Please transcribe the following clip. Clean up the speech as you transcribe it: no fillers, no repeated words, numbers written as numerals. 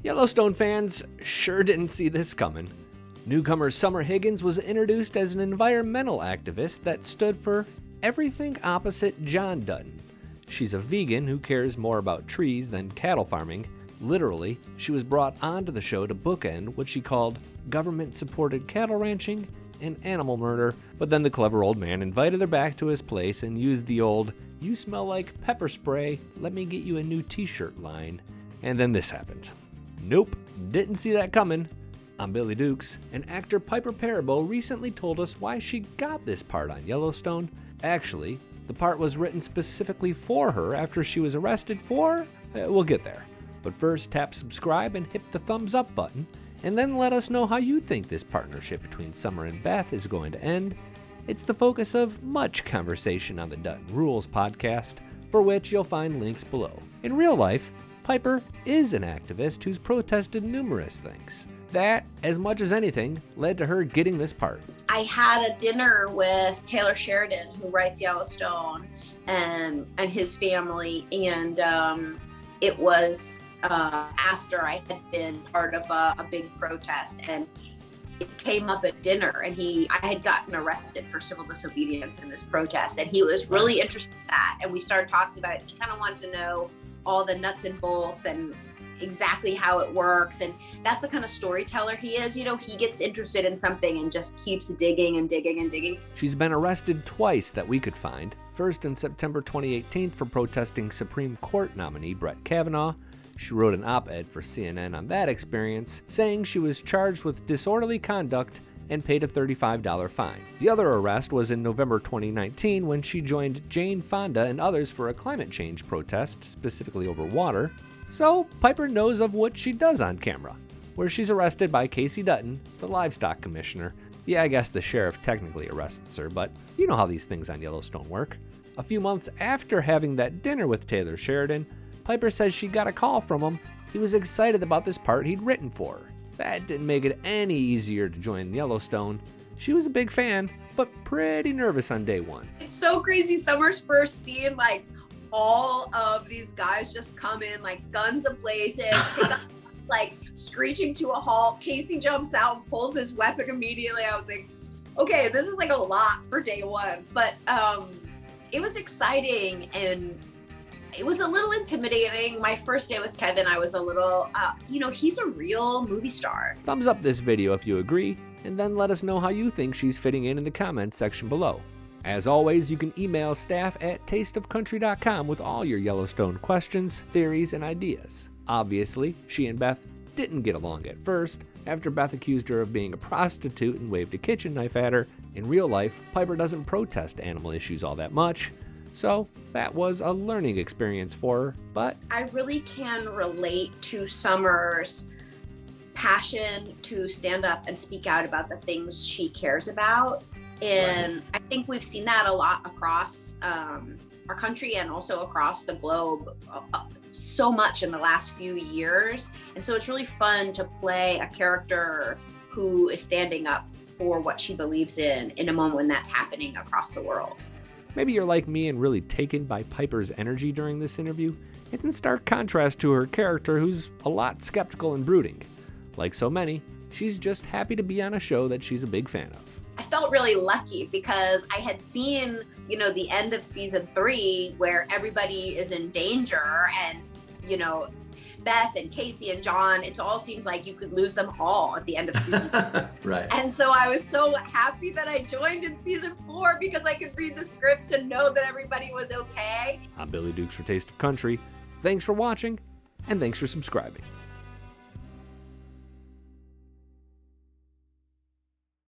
Yellowstone fans sure didn't see this coming. Newcomer Summer Higgins was introduced as an environmental activist that stood for everything opposite John Dutton. She's a vegan who cares more about trees than cattle farming. Literally, she was brought onto the show to bookend what she called government-supported cattle ranching and animal murder, but then the clever old man invited her back to his place and used the old, "You smell like pepper spray, let me get you a new t-shirt" line. And then this happened. Nope, didn't see that coming. I'm Billy Dukes, and actor Piper Perabo recently told us why she got this part on Yellowstone. Actually, the part was written specifically for her after she was arrested for... we'll get there. But first, tap subscribe and hit the thumbs up button, and then let us know how you think this partnership between Summer and Beth is going to end. It's the focus of much conversation on the Dutton Rules podcast, for which you'll find links below. In real life, Piper is an activist who's protested numerous things. That, as much as anything, led to her getting this part. I had a dinner with Taylor Sheridan, who writes Yellowstone, and his family, and it was after I had been part of a big protest, and it came up at dinner, and I had gotten arrested for civil disobedience in this protest, and he was really interested in that, and we started talking about it. He kind of wanted to know all the nuts and bolts and exactly how it works, and that's the kind of storyteller he is. You know, he gets interested in something and just keeps digging and digging and digging. She's been arrested twice that we could find. First in September 2018 for protesting Supreme Court nominee Brett Kavanaugh. She wrote an op-ed for CNN on that experience, saying she was charged with disorderly conduct and paid a $35 fine. The other arrest was in November 2019 when she joined Jane Fonda and others for a climate change protest, specifically over water. So Piper knows of what she does on camera, where she's arrested by Casey Dutton, the livestock commissioner. Yeah, I guess the sheriff technically arrests her, but you know how these things on Yellowstone work. A few months after having that dinner with Taylor Sheridan, Piper says she got a call from him. He was excited about this part he'd written for her. That didn't make it any easier to join Yellowstone. She was a big fan, but pretty nervous on day one. It's so crazy. Summer's first scene, like all of these guys just come in like guns a-blazing, like screeching to a halt. Casey jumps out and pulls his weapon immediately. I was like, okay, this is like a lot for day one, but it was exciting and it was a little intimidating. My first day with Kevin, I was a little, he's a real movie star. Thumbs up this video if you agree, and then let us know how you think she's fitting in the comments section below. As always, you can email staff@tasteofcountry.com with all your Yellowstone questions, theories, and ideas. Obviously, she and Beth didn't get along at first, after Beth accused her of being a prostitute and waved a kitchen knife at her. In real life, Piper doesn't protest animal issues all that much, so that was a learning experience for her, but I really can relate to Summer's passion to stand up and speak out about the things she cares about. And right. I think we've seen that a lot across our country and also across the globe so much in the last few years. And so it's really fun to play a character who is standing up for what she believes in a moment when that's happening across the world. Maybe you're like me and really taken by Piper's energy during this interview. It's in stark contrast to her character, who's a lot skeptical and brooding. Like so many, she's just happy to be on a show that she's a big fan of. I felt really lucky because I had seen, the end of season 3 where everybody is in danger and, Beth and Casey and John, it all seems like you could lose them all at the end of season 3. Right. And so I was so happy that I joined in season 4 because I could read the scripts and know that everybody was okay. I'm Billy Dukes for Taste of Country. Thanks for watching, and thanks for subscribing.